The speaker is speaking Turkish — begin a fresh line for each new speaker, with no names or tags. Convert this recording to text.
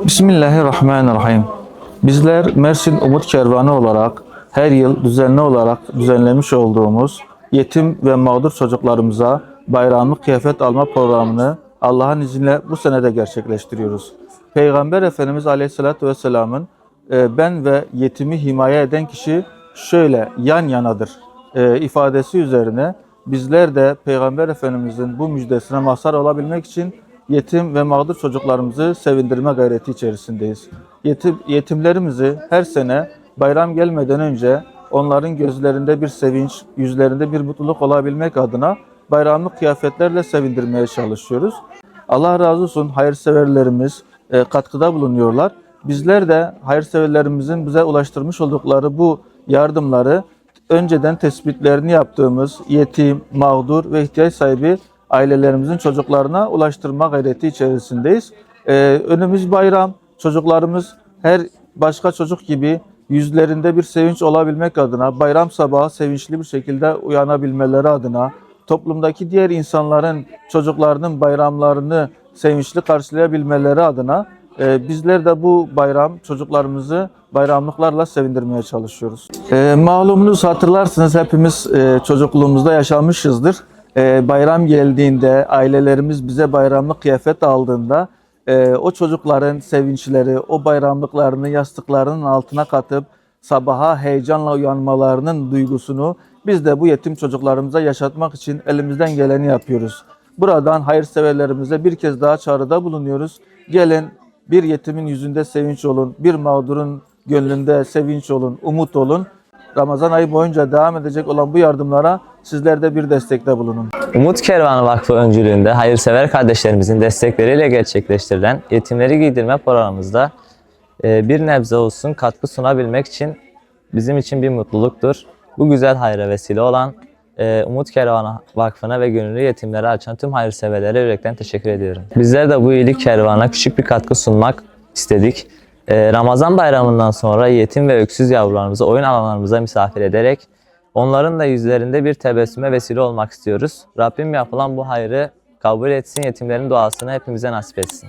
Bismillahirrahmanirrahim. Bizler Mersin Umut Kervanı olarak her yıl düzenli olarak düzenlemiş olduğumuz yetim ve mağdur çocuklarımıza bayramlık kıyafet alma programını Allah'ın izniyle bu sene de gerçekleştiriyoruz. Peygamber Efendimiz Aleyhisselatü Vesselam'ın ben ve yetimi himaye eden kişi şöyle yan yanadır ifadesi üzerine bizler de Peygamber Efendimizin bu müjdesine mazhar olabilmek için yetim ve mağdur çocuklarımızı sevindirme gayreti içerisindeyiz. Yetimlerimizi her sene bayram gelmeden önce onların gözlerinde bir sevinç, yüzlerinde bir mutluluk olabilmek adına bayramlık kıyafetlerle sevindirmeye çalışıyoruz. Allah razı olsun, hayırseverlerimiz katkıda bulunuyorlar. Bizler de hayırseverlerimizin bize ulaştırmış oldukları bu yardımları önceden tespitlerini yaptığımız yetim, mağdur ve ihtiyaç sahibi ailelerimizin çocuklarına ulaştırma gayreti içerisindeyiz. Önümüz bayram, çocuklarımız her başka çocuk gibi yüzlerinde bir sevinç olabilmek adına, bayram sabahı sevinçli bir şekilde uyanabilmeleri adına, toplumdaki diğer insanların çocuklarının bayramlarını sevinçli karşılayabilmeleri adına bizler de bu bayram çocuklarımızı bayramlıklarla sevindirmeye çalışıyoruz. Malumunuz, hatırlarsınız, hepimiz çocukluğumuzda yaşamışızdır. Bayram geldiğinde ailelerimiz bize bayramlık kıyafet aldığında o çocukların sevinçleri, o bayramlıklarını yastıklarının altına katıp sabaha heyecanla uyanmalarının duygusunu biz de bu yetim çocuklarımıza yaşatmak için elimizden geleni yapıyoruz. Buradan hayırseverlerimize bir kez daha çağrıda bulunuyoruz. Gelin, bir yetimin yüzünde sevinç olun, bir mağdurun gönlünde sevinç olun, umut olun. Ramazan ayı boyunca devam edecek olan bu yardımlara sizler de bir destekte bulunun.
Umut Kervanı Vakfı öncülüğünde hayırsever kardeşlerimizin destekleriyle gerçekleştirilen yetimleri giydirme programımızda bir nebze olsun katkı sunabilmek için bizim için bir mutluluktur. Bu güzel hayra vesile olan Umut Kervanı Vakfı'na ve gönüllü yetimleri açan tüm hayırseverlere yürekten teşekkür ediyorum. Bizler de bu iyilik kervanına küçük bir katkı sunmak istedik. Ramazan bayramından sonra yetim ve öksüz yavrularımızı oyun alanlarımıza misafir ederek onların da yüzlerinde bir tebessüme vesile olmak istiyoruz. Rabbim yapılan bu hayrı kabul etsin, yetimlerin duasını hepimize nasip etsin.